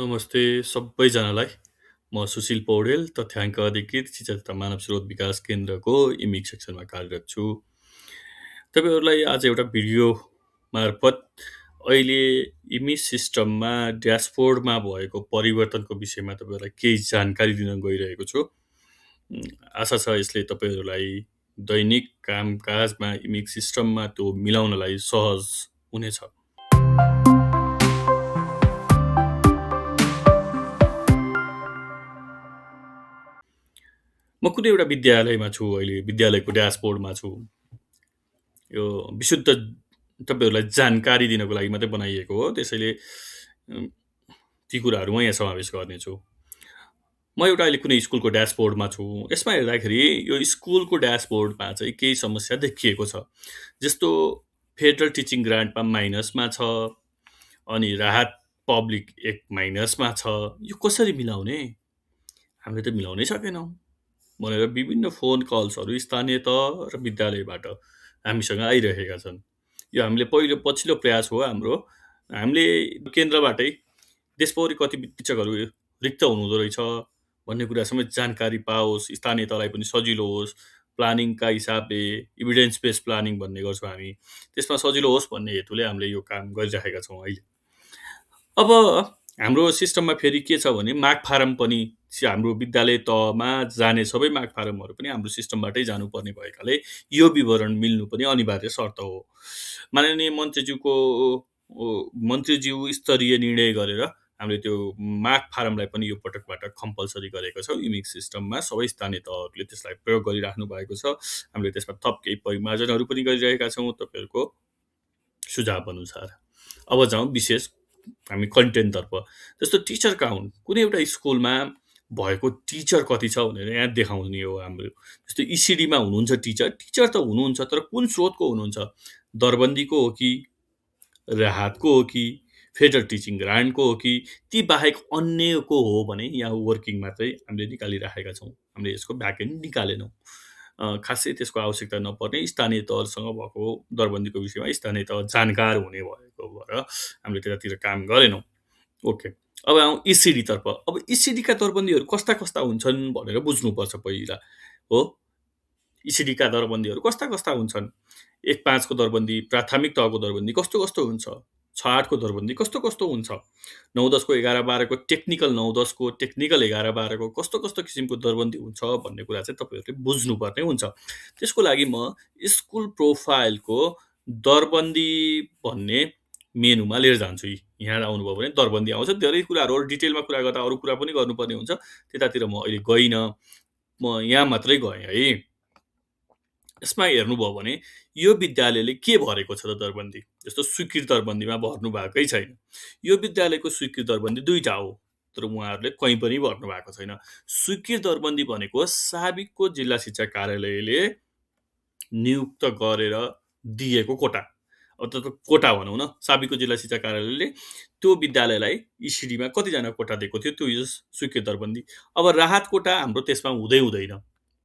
नमस्ते सबैजनालाई। म सुशील पौडेल, तथ्याङ्क अधिकृत शिक्षा तथा मानव स्रोत विकास केन्द्रको इमिक सेक्सनमा कार्यरत छु। तपाईँहरूलाई आज एउटा भिडियो मार्फत अहिले इमिक सिस्टममा ड्यासबोर्डमा भएको परिवर्तनको विषयमा तपाईँहरूलाई केही जानकारी दिन गइरहेको छु। आशा छ यसले तपाईँहरूलाई दैनिक कामकाजमा इमिक सिस्टममा त्यो मिलाउनलाई सहज हुनेछ। म कुनै एउटा विद्यालयमा छु, अहिले विद्यालयको ड्यासबोर्डमा छु। यो विशुद्ध तपाईँहरूलाई जानकारी दिनको लागि मात्रै बनाइएको हो, त्यसैले ती कुराहरू म यहाँ समावेश गर्नेछु। म एउटा अहिले कुनै स्कुलको ड्यासबोर्डमा छु। यसमा हेर्दाखेरि यो स्कुलको ड्यासबोर्डमा चाहिँ केही समस्या देखिएको छ। जस्तो फेडरल टिचिङ ग्रान्टमा माइनसमा छ, अनि राहत पब्लिक एक माइनसमा छ। यो कसरी मिलाउने? हामीले त मिलाउनै सकेनौँ भनेर विभिन्न फोन कल्सहरू स्थानीय तह र विद्यालयबाट हामीसँग आइरहेका छन्। यो हामीले पछिल्लो प्रयास हो हाम्रो। हामीले केन्द्रबाटै देशभरि कति शिक्षकहरू रिक्त हुनुहुँदो रहेछ भन्ने कुरा समेत जानकारी पाओस्, स्थानीय तहलाई पनि सजिलो होस्, प्लानिङका हिसाबले इभिडेन्स बेस प्लानिङ भन्ने गर्छौँ हामी, त्यसमा सजिलो होस् भन्ने हेतुले हामीले यो काम गरिरहेका छौँ अहिले। अब हाम्रो सिस्टममा फेरि के छ भने माग फारम पनि हाम्रो विद्यालय तहमा जाने सबै माग फारमहरू पनि हाम्रो सिस्टमबाटै जानुपर्ने भएकाले यो विवरण मिल्नु पनि अनिवार्य शर्त हो। माननीय मन्त्रीज्यू स्तरीय निर्णय गरेर हामीले त्यो माग फारमलाई पनि यो पटकबाट कम्पलसरी गरेको छौँ। इमिक सिस्टममा सबै स्थानीय तहहरूले त्यसलाई प्रयोग गरिराख्नु भएको छ। हामीले त्यसमा थप केही परिमार्जनहरू पनि गरिरहेका छौँ तपाईँहरूको सुझाव अनुसार। अब जाउँ विशेष हामी कन्टेन्टतर्फ। जस्तो टिचर काउन्ट, कुनै एउटा स्कुलमा भएको टिचर कति छ भनेर यहाँ देखाउने हो हाम्रो। जस्तो इसिडीमा हुनुहुन्छ टिचर त हुनुहुन्छ, तर कुन स्रोतको हुनुहुन्छ? दरबन्दीको हो कि, राहतको हो कि, फेडरल टिचिङ ग्रान्टको हो कि, ती बाहेक अन्यको हो भने यहाँ वर्किङ मात्रै हामीले निकालिराखेका छौँ। हामीले यसको ब्याकएन्ड निकालेनौँ। खासै त्यसको आवश्यकता नपर्ने स्थानीय तहसँग भएको दरबन्दीको विषयमा स्थानीय तह जानकार हुने भएको भएर हामीले त्यतातिर काम गरेनौँ। ओके, अब आउँ इसिडीतर्फ। अब इसिडीका दरबन्दीहरू कस्ता कस्ता हुन्छन् भनेर बुझ्नुपर्छ पहिला हो। इसिडीका दरबन्दीहरू कस्ता कस्ता हुन्छन्? 1-5 को दरबन्दी, प्राथमिक तहको दरबन्दी कस्तो कस्तो हुन्छ? 6-8 को दरबन्दी कस्तो कस्तो हुन्छ? 9-10 को 11-12 को टेक्निकल 9-10 को, टेक्निकल 11-12 को कस्तो कस्तो किसिमको दरबन्दी हुन्छ भन्ने कुरा चाहिँ तपाईँहरूले बुझ्नुपर्ने हुन्छ। त्यसको लागि म स्कुल प्रोफाइलको दरबन्दी भन्ने मेनुमा लिएर जान्छु। यहाँ आउनुभयो भने दरबन्दी आउँछ। धेरै कुराहरू डिटेलमा कुरा गर्दा अरू कुरा पनि गर्नुपर्ने हुन्छ, त्यतातिर म अहिले गइनँ, म यहाँ मात्रै गएँ है। यसमा हेर्नुभयो भने यो विद्यालयले के भरेको छ त दरबन्दी? जस्तो स्वीकृत दरबन्दीमा भर्नु भएकै छैन। यो विद्यालयको स्वीकृत दरबन्दी 2टा हो, तर उहाँहरूले कहीँ पनि भर्नु भएको छैन। स्वीकृत दरबन्दी भनेको साबिकको जिल्ला शिक्षा कार्यालयले नियुक्त गरेर दिएको कोटा, अब कोटा भनौँ न। साबिकको जिल्ला शिक्षा कार्यालयले त्यो विद्यालयलाई इसिडीमा कतिजना कोटा दिएको थियो, त्यो यो स्वीकृत दरबन्दी। अब राहत कोटा हाम्रो त्यसमा हुँदैन,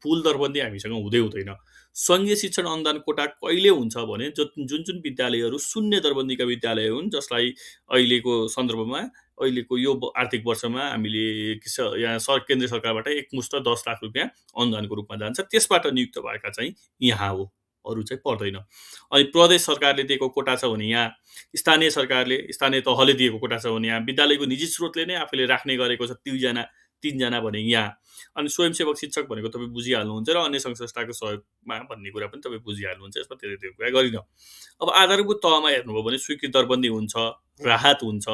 पुल दरबन्दी हामीसँग हुँदैन। सङ्घीय शिक्षण अनुदान कोटा कहिले हुन्छ भने जुन विद्यालयहरू शून्य दरबन्दीका विद्यालय हुन्, जसलाई अहिलेको सन्दर्भमा अहिलेको यो आर्थिक वर्षमा हामीले यहाँ केन्द्र सरकारबाट एकमुष्ट 10 लाख रुपियाँ अनुदानको रूपमा जान्छ, त्यसबाट नियुक्त भएका चाहिँ यहाँ हो, अरू चाहिँ पर्दैन। अनि प्रदेश सरकारले दिएको कोटा छ भने यहाँ, स्थानीय तहले दिएको कोटा छ भने यहाँ, विद्यालयको निजी स्रोतले नै आफूले राख्ने गरेको छ 3जना भने यहाँ, अनि स्वयंसेवक शिक्षक भनेको तपाईँ बुझिहाल्नुहुन्छ र अन्य सङ्घ संस्थाको सहयोगमा भन्ने कुरा पनि तपाईँ बुझिहाल्नुहुन्छ। यसमा धेरै कुरा गरिनँ। अब आधारभूत तहमा हेर्नुभयो भने स्वीकृत दरबन्दी हुन्छ, राहत हुन्छ,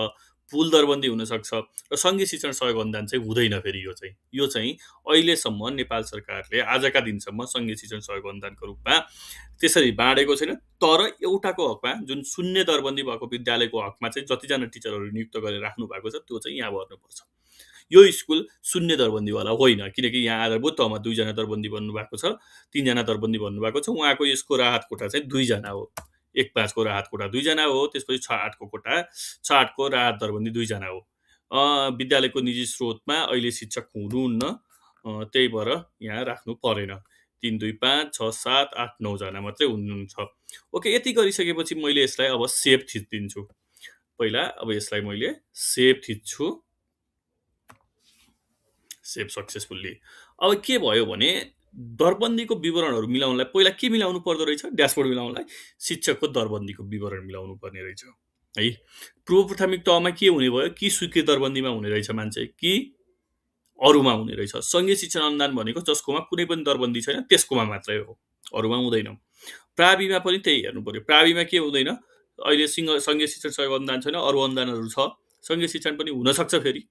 पुल दरबन्दी हुनसक्छ र सङ्घीय शिक्षण सहयोग अनुदान चाहिँ हुँदैन। फेरि यो चाहिँ अहिलेसम्म नेपाल सरकारले आजका दिनसम्म सङ्घीय शिक्षण सहयोग अनुदानको रूपमा त्यसरी बाँडेको छैन। तर एउटाको हकमा, जुन शून्य दरबन्दी भएको विद्यालयको हकमा चाहिँ जतिजना टिचरहरू नियुक्त गरेर राख्नु भएको छ त्यो चाहिँ यहाँ भर्नुपर्छ। यो स्कुल शून्य दरबन्दीवाला होइन, किनकि यहाँ आधारभूत तहमा 2जना दरबन्दी भन्नुभएको छ, 3जना दरबन्दी भन्नुभएको छ। उहाँको यसको राहत कोटा चाहिँ 2जना हो। 1-5 को राहत कोटा 2जना हो, त्यसपछि 6-8 को कोटा, 6-8 को राहत दरबन्दी 2जना हो। विद्यालयको निजी स्रोतमा अहिले शिक्षक हुनुहुन्न, त्यही भएर यहाँ राख्नु परेन। 3, 2, 5, 6, 7, 8, 9जना मात्रै हुनुहुन्छ। ओके, यति गरिसकेपछि मैले यसलाई अब सेभ थिचिदिन्छु। पहिला अब यसलाई मैले सेभ थिच्छु। Save successfully. अब के भयो भने दरबन्दीको विवरणहरू मिलाउनलाई पहिला के मिलाउनु पर्दो रहेछ? ड्यासबोर्ड मिलाउनलाई शिक्षकको दरबन्दीको विवरण मिलाउनु पर्ने रहेछ है। पूर्व प्राथमिक तहमा के हुने भयो कि स्वीकृत दरबन्दीमा हुने रहेछ मान्छे, कि अरूमा हुने रहेछ। सङ्घीय शिक्षण अनुदान भनेको जसकोमा कुनै पनि दरबन्दी छैन त्यसकोमा मात्रै हो, अरूमा हुँदैन। प्राविमा पनि त्यही हेर्नु पर्यो। प्राविमा के हुँदैन, अहिले सङ्घीय शिक्षण सहयोग अनुदान छैन, अरू अनुदानहरू छ, सङ्घीय शिक्षण पनि हुनसक्छ। फेरि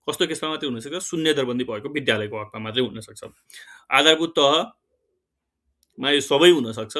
कस्तो केसमा मात्रै हुनसक्छ? शून्य दरबन्दी भएको विद्यालयको हकमा मात्रै हुनसक्छ। आधारभूत तहमा यो सबै हुनसक्छ,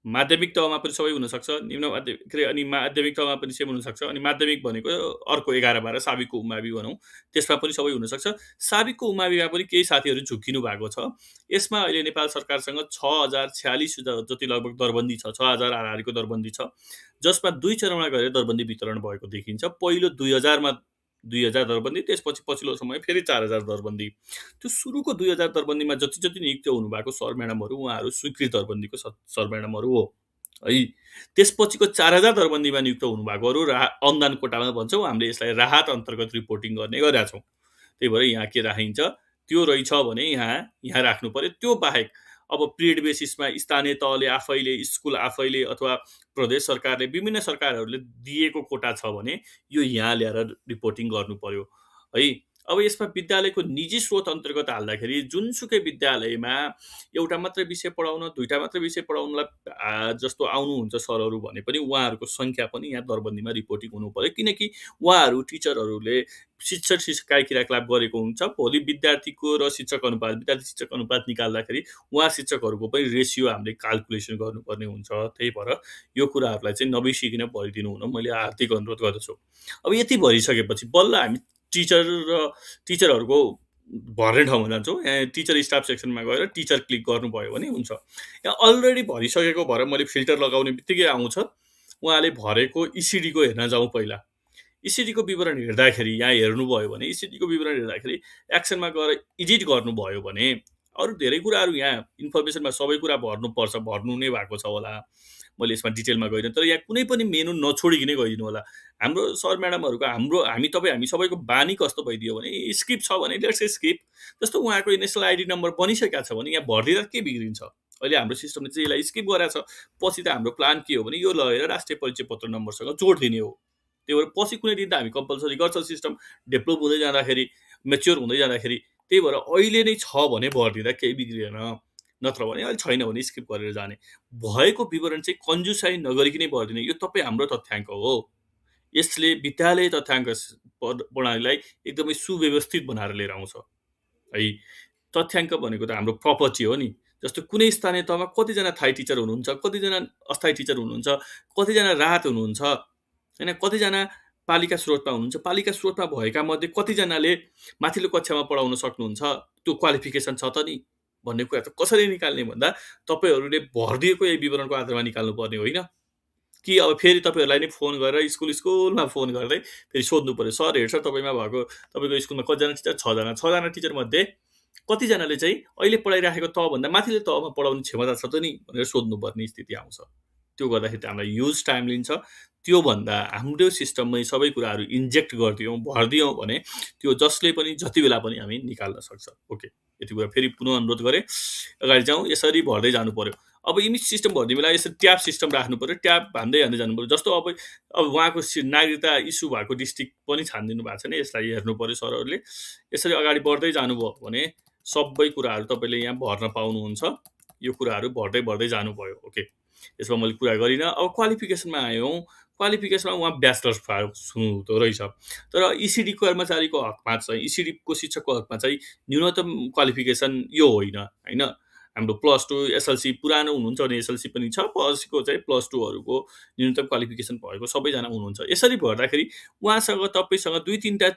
माध्यमिक तहमा पनि सबै हुनसक्छ, निम्न माध्यमिक अनि माध्यमिक तहमा पनि सेम हुनसक्छ। अनि माध्यमिक भनेको अर्को 11-12 साबिकको उमावि भनौँ, त्यसमा पनि सबै हुनसक्छ। साबिकको उमाविमा पनि केही साथीहरू झुक्किनु भएको छ। यसमा अहिले नेपाल सरकारसँग 6046 जति लगभग दरबन्दी छ, 6000 हाराहारीको दरबन्दी छ, जसमा 2 चरणमा गएर दरबन्दी वितरण भएको देखिन्छ। पहिलो 2000मा 2000 दरबन्दी, त्यसपछि पछिल्लो समय फेरि 4000 दरबन्दी। त्यो सुरुको 2000 दरबन्दीमा जति जति नियुक्त हुनुभएको सर म्याडमहरू उहाँहरू स्वीकृत दरबन्दीको सर म्याडमहरू हो है। त्यसपछिको 4000 दरबन्दीमा नियुक्त हुनुभएकोहरू अनुदान कोटामा भन्छौँ हामीले, यसलाई राहत अन्तर्गत रिपोर्टिङ गर्ने गरेका छौँ। त्यही भएर यहाँ के राखिन्छ, त्यो रहेछ भने यहाँ राख्नु पर्यो। त्यो बाहेक अब पिरियड बेसिसमा स्थानीय तहले आफैले, स्कुल आफैले अथवा प्रदेश सरकारले, विभिन्न सरकारहरूले दिएको कोटा छ भने यो यहाँ ल्याएर रिपोर्टिङ गर्नु पर्यो है। अब यसमा विद्यालयको निजी स्रोत अन्तर्गत हाल्दाखेरि जुनसुकै विद्यालयमा एउटा मात्रै विषय पढाउन, दुईटा मात्रै विषय पढाउनलाई जस्तो आउनुहुन्छ सरहरू भने पनि उहाँहरूको सङ्ख्या पनि यहाँ दरबन्दीमा रिपोर्टिङ हुनु पर्यो। किनकि उहाँहरू टिचरहरूले शिक्षक शिक्षिका क्रियाकलाप गरेको हुन्छ। भोलि विद्यार्थीको र शिक्षक अनुपात, विद्यार्थी शिक्षक अनुपात निकाल्दाखेरि उहाँ शिक्षकहरूको पनि रेसियो हामीले क्याल्कुलेसन गर्नुपर्ने हुन्छ। त्यही भएर यो कुराहरूलाई चाहिँ नबिर्सिकन भरिदिनु हुन मैले हार्दिक अनुरोध गर्दछु। अब यति भरिसकेपछि बल्ल हामी टिचरहरूको भर्ने ठाउँमा जान्छौँ। यहाँ टिचर स्टाफ सेक्सनमा गएर टिचर क्लिक गर्नुभयो भने हुन्छ। यहाँ अलरेडी भरिसकेको भएर मैले फिल्टर लगाउने बित्तिकै आउँछ, उहाँले भरेको इसिडीको हेर्न जाउँ। पहिला इसिडीको विवरण हेर्दाखेरि यहाँ हेर्नुभयो भने इसिडीको विवरण हेर्दाखेरि एक्सनमा गएर एडिट गर्नुभयो भने अरू धेरै कुराहरू यहाँ इन्फर्मेसनमा सबै कुरा भर्नुपर्छ, भर्नु नै भएको छ होला। मैले यसमा डिटेलमा गइनँ, तर यहाँ कुनै पनि मेनु नछोडिकनै गइदिनु होला। हाम्रो सर म्याडमहरूको हामी सबैको बानी कस्तो भइदियो भने स्किप छ भने लेट्स स्किप। जस्तो उहाँको नेसनल आइडी नम्बर बनिसकेको छ भने यहाँ भरिदिँदा के बिग्रिन्छ? अहिले हाम्रो सिस्टमले चाहिँ यसलाई स्किप गरेको छ। पछि त हाम्रो प्लान के हो भने यो लगेर राष्ट्रिय परिचय पत्र नम्बरसँग जोडिदिने हो। त्यही भएर पछि कुनै दिन त हामी कम्पलसरी गर्छ सिस्टम डेभलप हुँदै जाँदाखेरि, मेच्योर हुँदै जाँदाखेरि। त्यही भएर अहिले नै छ भने भरिदिँदा केही बिग्रिएन, नत्र भने अहिले छैन भने स्किप गरेर जाने। भएको विवरण चाहिँ कन्जुसाइ नगरिकनै भरिदिने, यो तपाईँ हाम्रो तथ्याङ्क हो। यसले विद्यालय तथ्याङ्क प्रणालीलाई एकदमै सुव्यवस्थित बनाएर लिएर आउँछ है। तथ्याङ्क भनेको त हाम्रो प्रपर्टी हो नि। जस्तो कुनै स्थानीय तहमा कतिजना थाई टिचर हुनुहुन्छ, कतिजना अस्थायी टिचर हुनुहुन्छ, कतिजना राहत हुनुहुन्छ होइन, कतिजना पालिका स्रोतमा हुनुहुन्छ, पालिका स्रोतमा भएका मध्ये कतिजनाले माथिल्लो कक्षामा पढाउन सक्नुहुन्छ, त्यो क्वालिफिकेसन छ त नि भन्ने कुरा त कसरी निकाल्ने भन्दा तपाईँहरूले भरिदिएको यही विवरणको आधारमा निकाल्नु पर्ने होइन कि अब फेरि तपाईँहरूलाई नै फोन गरेर स्कुलमा फोन गर्दै फेरि सोध्नु पर्यो, सर हेर्छ तपाईँको स्कुलमा कतिजना टिचर? 6जना टिचरमध्ये कतिजनाले चाहिँ अहिले पढाइराखेको तहभन्दा माथिल्लो तहमा पढाउने क्षमता छ त नि भनेर सोध्नुपर्ने स्थिति आउँछ। त्यो गर्दाखेरि हामीलाई युज टाइम लिन्छ। त्योभन्दा हाम्रो सिस्टममै सबै कुराहरू इन्जेक्ट गरिदियौँ, भरिदियौँ भने त्यो जसले पनि जति बेला पनि हामी निकाल्न सक्छ। ओके, यति कुरा फेरि पुनः अनुरोध गरेँ, अगाडि जाउँ। यसरी भर्दै जानु पर्यो। अब इमेज सिस्टम भर्ने बेला यसरी ट्याब सिस्टम राख्नु पर्यो, ट्याब हान्दै जानु पर्यो। जस्तो अब उहाँको नागरिकता इस्यु भएको डिस्ट्रिक्ट पनि छानिदिनु भएको छैन, यसलाई हेर्नु पर्यो सरहरूले। यसरी अगाडि बढ्दै जानुभयो भने सबै कुराहरू तपाईँले यहाँ भर्न पाउनुहुन्छ। यो कुराहरू भर्दै जानुभयो। ओके, यसमा मैले कुरा गरिनँ। अब क्वालिफिकेसनमा आयौँ। क्वालिफिकेसनमा उहाँ ब्याचलर्स हुँदो रहेछ, तर इसिडी कर्मचारीको हकमा चाहिँ, इसिडीको शिक्षकको हकमा चाहिँ न्यूनतम क्वालिफिकेसन यो होइन। हाम्रो +2 एसएलसी पुरानो हुनुहुन्छ भने एसएलसी पनि छ, पछिको चाहिँ +2हरूको न्यूनतम क्वालिफिकेसन भएको सबैजना हुनुहुन्छ। यसरी भर्दाखेरि उहाँसँग तपाईँसँग 2-3टा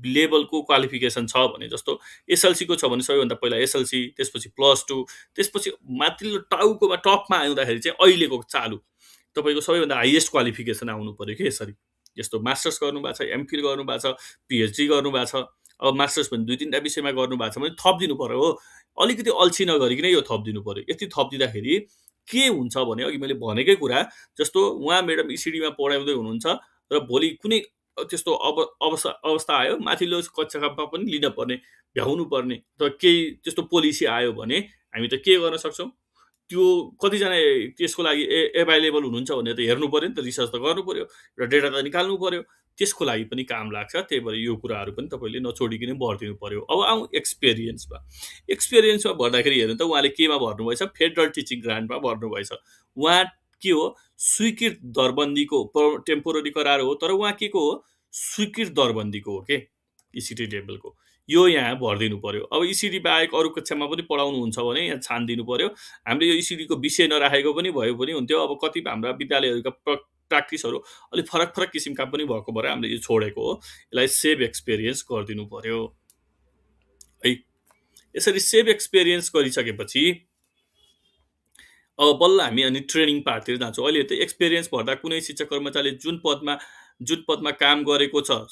लेभलको क्वालिफिकेसन छ भने, जस्तो एसएलसीको छ भने सबैभन्दा पहिला एसएलसी, त्यसपछि +2, त्यसपछि माथिल्लो टपमा आउँदाखेरि चाहिँ अहिलेको चालु तपाईँको सबैभन्दा हाइएस्ट क्वालिफिकेसन आउनु पर्यो कि यसरी। जस्तो मास्टर्स गर्नुभएको छ, एमफिल गर्नुभएको छ, पिएचडी गर्नुभएको छ। अब मास्टर्स पनि 2-3टा विषयमा गर्नुभएको छ भने थपिदिनु पर्यो हो। अलिकति अल्छी नगरिकन यो थपिदिनु पर्यो। यति थपिदिँदाखेरि के हुन्छ भने अघि मैले भनेकै कुरा, जस्तो उहाँ म्याडम इसिडीमा पढाउँदै हुनुहुन्छ र भोलि कुनै त्यस्तो अवस्था आयो, माथिल्लो कक्षामा पनि लिन पर्ने, भ्याउनु पर्ने अथवा केही त्यस्तो पोलिसी आयो भने हामी त के गर्न सक्छौँ, त्यो कतिजना त्यसको लागि एभाइलेबल हुनुहुन्छ भनेर त हेर्नु पऱ्यो नि त, रिसर्च त गर्नु पऱ्यो र डेटा त निकाल्नु पऱ्यो, त्यसको लागि पनि काम लाग्छ। त्यही भएर यो कुराहरू पनि तपाईँले नछोडिकन भरिदिनु पऱ्यो। अब आउँ एक्सपिरियन्समा। एक्सपिरियन्समा भर्दाखेरि हेर्नु त उहाँले केमा भर्नुभएछ, फेडरल टिचिङ ग्रान्टमा भर्नुभएछ। उहाँ के हो, स्वीकृत दरबन्दीको टेम्पोररी करार हो, तर उहाँ के को हो, स्वीकृत दरबन्दीको हो के, इसिडी लेभलको। यो यहाँ भरिदिनु पर्यो। अब इसिडी बाहेक अरू कक्षामा पनि पढाउनुहुन्छ भने यहाँ छानिदिनु पर्यो। हामीले यो इसिडीको विषय नराखेको पनि भयो पनि हुन्थ्यो। अब कति हाम्रा विद्यालयहरूका प्र्याक्टिसहरू अलिक फरक फरक किसिमका पनि भएको भएर हामीले यो छोडेको हो। यसलाई सेभ एक्सपिरियन्स गरिदिनु पर्यो है। यसरी सेभ एक्सपिरियन्स गरिसकेपछि अब बल्ल हामी अनि ट्रेनिङ पार्टतिर जान्छौँ। अहिले त एक्सपिरियन्स भर्दा कुनै शिक्षक कर्मचारीले जुन पदमा काम गरेको छ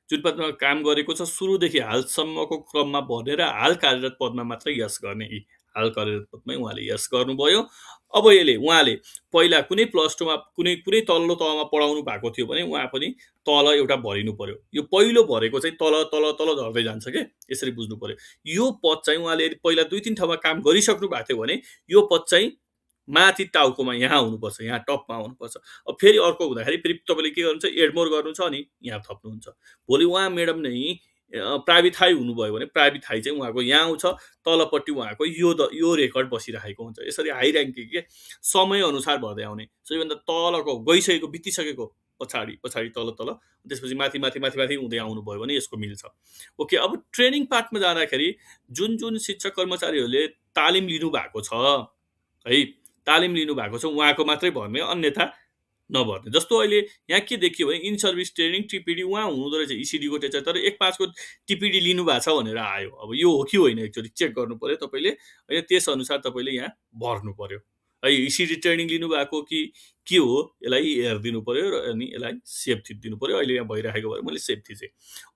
जुन पदमा काम गरेको छ सुरुदेखि हालसम्मको क्रममा भर्ने र हाल कार्यरत पदमा मात्रै यस गर्ने। हाल कार्यरत पदमै उहाँले यस गर्नुभयो। अब उहाँले पहिला कुनै प्लस टूमा कुनै तल्लो तहमा पढाउनु भएको थियो भने उहाँ पनि तल एउटा भरिनु पर्यो। यो पहिलो भरेको चाहिँ तल तल तल झर्दै जान्छ के, यसरी बुझ्नु पर्यो। यो पद चाहिँ उहाँले पहिला 2-3 ठाउँमा काम गरिसक्नु भएको थियो भने यो पद चाहिँ माथि टाउकोमा यहाँ हुनुपर्छ, यहाँ टपमा हुनुपर्छ। अब फेरि अर्को हुँदाखेरि फेरि तपाईँले के गर्नुहुन्छ, एडमोर गर्नुहुन्छ अनि यहाँ थप्नुहुन्छ। भोलि उहाँ म्याडम नै प्रावित हाई हुनुभयो भने प्रावित हाई चाहिँ उहाँको यहाँ आउँछ, तलपट्टि उहाँको यो रेकर्ड बसिरहेको हुन्छ। यसरी हाई ऱ्याङ्किङ के समय अनुसार भर्दै आउने, सबैभन्दा तलको गइसकेको बितिसकेको पछाडि तल तल, त्यसपछि माथि हुँदै आउनुभयो भने यसको मिल्छ। ओके, अब ट्रेनिङ पार्टमा जाँदाखेरि जुन शिक्षक कर्मचारीहरूले तालिम लिनु भएको छ है, तालिम लिनु भएको छ उहाँको मात्रै भर्ने, अन्यथा नभर्ने। जस्तो अहिले यहाँ के देखियो भने इन सर्भिस ट्रेनिङ टिपिडी उहाँ हुनुहुँदो रहेछ इसिडीको टिचर, तर 1-5 को टिपिडी लिनु भएको छ भनेर आयो। अब यो हो कि होइन एकचोटि चेक गर्नु पर्यो तपाईँले, होइन त्यस अनुसार तपाईँले यहाँ भर्नु पर्यो है। इसिडी ट्रेनिङ लिनुभएको कि के हो यसलाई हेरिदिनु पर्यो र अनि यसलाई सेभ थिचिदिनु पर्यो। अहिले यहाँ भइरहेको भएर मैले सेभ थिचेँ।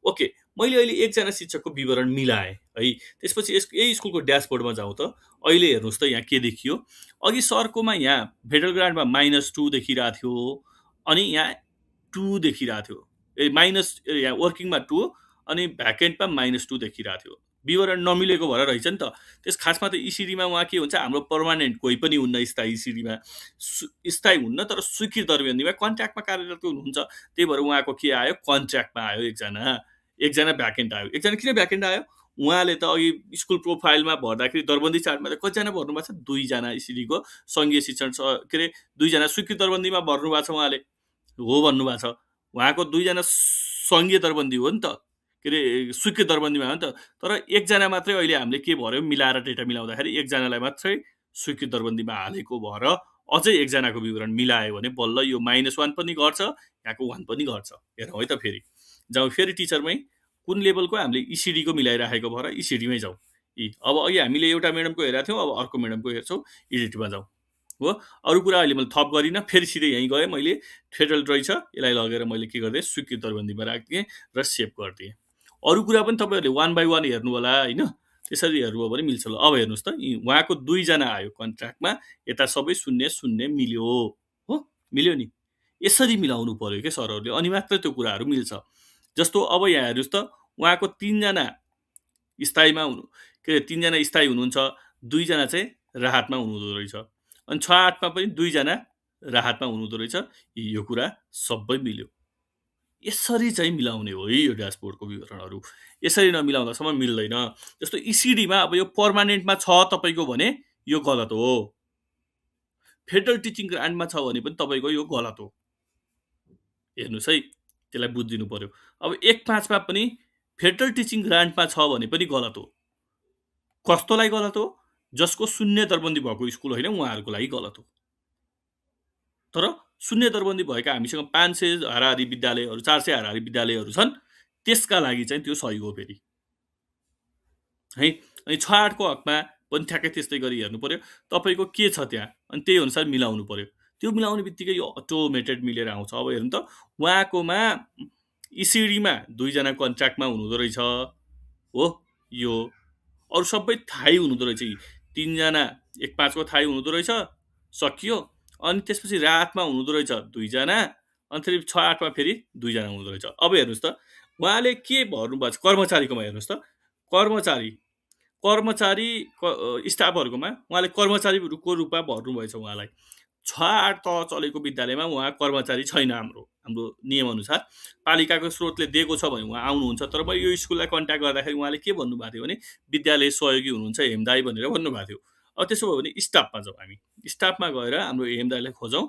ओके, मैले अहिले एकजना शिक्षकको विवरण मिलाएँ है। त्यसपछि यही स्कुलको ड्यासबोर्डमा जाउँ त। अहिले हेर्नुहोस् त यहाँ के देखियो, अघि सरकोमा यहाँ फेडरल ग्रान्टमा -2 देखिरहेको थियो, अनि यहाँ 2 देखिरहेको थियो, यहाँ वर्किङमा 2 अनि भ्याकेन्टमा -2 देखिरहेको थियो। विवरण नमिलेको भएर रहेछ नि त। त्यस खासमा त इसिडीमा उहाँ के हुन्छ, हाम्रो पर्मानेन्ट कोही पनि हुन्न स्थायी इसिडीमा, स्थायी हुन्न तर स्वीकृत दरबन्दीमा कन्ट्र्याक्टमा कार्यरत हुनुहुन्छ। त्यही भएर उहाँको के आयो, कन्ट्र्याक्टमा आयो एकजना भ्याकेन्ट आयो। एकजना किन भ्याकेन्ट आयो, उहाँले त अघि स्कुल प्रोफाइलमा भर्दाखेरि दरबन्दी चार्टमा त कतिजना भर्नु भएको छ, 2 जना इसिडीको सङ्घीय शिक्षण के अरे 2 जना स्वीकृत दरबन्दीमा भर्नु भएको छ। उहाँले हो भन्नुभएको छ, उहाँको 2 जना सङ्घीय दरबन्दी हो नि त, के अरे स्वीकृत दरबन्दीमा हो नि त। तर एकजना मात्रै अहिले हामीले के भर्यो, मिलाएर डेटा मिलाउँदाखेरि एकजनालाई मात्रै स्वीकृत दरबन्दीमा हालेको भएर अझै एकजनाको विवरण मिलायो भने बल्ल यो -1 पनि गर्छ, यहाँको 1 पनि गर्छ। हेरौँ है त, फेरि जाउँ, फेरि टिचरमै कुन लेभलको हामीले इसिडीको मिलाइराखेको भएर इसिडीमै जाउँ। अब अघि हामीले एउटा म्याडमको हेरेको थियौँ, अब अर्को म्याडमको हेर्छौँ, एडिटमा जाउँ हो। अरू कुरा अहिले मैले थप गरिनँ, फेरि सिधै यहीँ गएँ। मैले फेडरल रहेछ, यसलाई लगेर मैले के गरिदिएँ, स्वीकृत दरबन्दीमा राखिदिएँ र सेभ गरिदिएँ। अरू कुरा पनि तपाईँहरूले 1 by 1 हेर्नु होला होइन, त्यसरी हेर्नुभयो भने मिल्छ। ल अब हेर्नुहोस् त, उहाँको 2 जना आयो कन्ट्र्याक्टमा, यता सबै 0-0 मिल्यो हो, मिल्यो नि। यसरी मिलाउनु पर्यो क्या सरहरूले, अनि मात्र त्यो कुराहरू मिल्छ। जस्तो अब यहाँ हेर्नुहोस् त, उहाँको 3 जना स्थायीमा के अरे 3 जना स्थायी हुनुहुन्छ, 2 जना चाहिँ राहतमा हुनुहुँदो रहेछ, अनि 6-8मा पनि 2 जना राहतमा हुनुहुँदो रहेछ। यो कुरा सबै मिल्यो। यसरी चाहिँ मिलाउने हो है यो ड्यासबोर्डको विवरणहरू। यसरी नमिलाउँदासम्म मिल्दैन। जस्तो इसिडीमा अब यो पर्मानेन्टमा छ तपाईँको भने यो गलत हो, फेडरल टिचिङ ग्रान्टमा छ भने पनि तपाईँको यो गलत हो। हेर्नुहोस् है, त्यसलाई बुझिदिनु पर्यो। अब 1-5मा पनि फेडरल टिचिङ ग्रान्टमा छ भने पनि गलत हो। कस्तोलाई गलत हो, जसको 0 दरबन्दी भएको स्कुल होइन उहाँहरूको लागि गलत हो। तर 0 दरबन्दी भएका हामीसँग 500 हाराहारी विद्यालयहरू, 400 हाराहारी विद्यालयहरू छन्, त्यसका लागि चाहिँ त्यो सही हो फेरि है। अनि 6-8 को हकमा पनि ठ्याक्कै त्यस्तै गरी हेर्नु पर्यो तपाईँको के छ त्यहाँ, अनि त्यही अनुसार मिलाउनु पर्यो। त्यो मिलाउने बित्तिकै यो अटोमेटेड मिलेर आउँछ। अब हेर्नु त, उहाँकोमा इसिडीमा 2 जना कन्ट्र्याक्टमा हुनुहुँदो रहेछ हो, यो अरू सबै थाहै हुनुहुँदो रहेछ। 3 जना 1-5 को थाहै हुनुहुँदो रहेछ, सकियो। अनि त्यसपछि राहतमा हुनुहुँदो रहेछ 2 जना, अनि फेरि 6-8 मा फेरि 2 जना हुँदो रहेछ। अब हेर्नुस् त उहाँले के भर्नु भएको छ कर्मचारीकोमा हेर्नुस् त कर्मचारी स्टाफहरुकोमा उहाँले कर्मचारीको रूपमा भर्नु भएछ उहाँलाई। 6-8 तह चलेको विद्यालयमा उहाँ कर्मचारी छैन हाम्रो नियम अनुसार पालिकाको स्रोतले दिएको छ भने उहाँ आउनुहुन्छ। तर मैले यो स्कुललाई कन्ट्याक्ट गर्दाखेरि उहाँले के भन्नुभएको थियो भने विद्यालय सहयोगी हुनुहुन्छ हेमदाई भनेर भन्नुभएको थियो। अब त्यसो भयो भने स्टाफमा जाउँ हामी, स्टाफमा गएर हाम्रो हेमदाईलाई खोजौँ।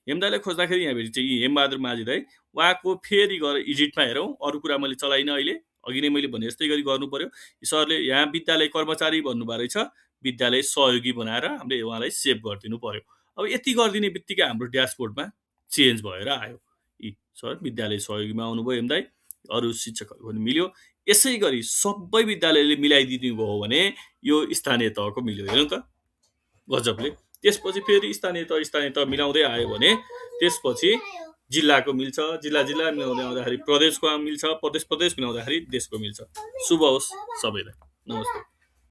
हेमदाईलाई खोज्दाखेरि यहाँ भेटिन्छ यी हेमबहादुर माझी दाई। उहाँको फेरि गएर इडिटमा हेरौँ, अरू कुरा मैले चलाइनँ अहिले, अघि नै मैले भने जस्तै गरी गर्नु पर्यो। सरले यहाँ विद्यालय कर्मचारी भन्नुभएको रहेछ, विद्यालय सहयोगी बनाएर हामीले उहाँलाई सेभ गरिदिनु पर्यो। अब यति गरिदिने बित्तिकै हाम्रो ड्यासबोर्डमा चेन्ज भएर आयो, यी सर विद्यालय सहयोगीमा आउनुभयो हेमदाई, अरू शिक्षकहरू पनि मिल्यो। यसै गरी सबै विद्यालयले मिलाइदिनु भयो भने यो स्थानीय तहको मिल्यो। हेर्नु त गजबले। त्यसपछि फेरि स्थानीय तह मिलाउँदै आयो भने त्यसपछि जिल्लाको मिल्छ, जिल्ला मिलाउँदै आउँदाखेरि प्रदेशको मिल्छ, प्रदेश मिलाउँदाखेरि देशको मिल्छ। शुभ होस् सबैलाई। नमस्ते।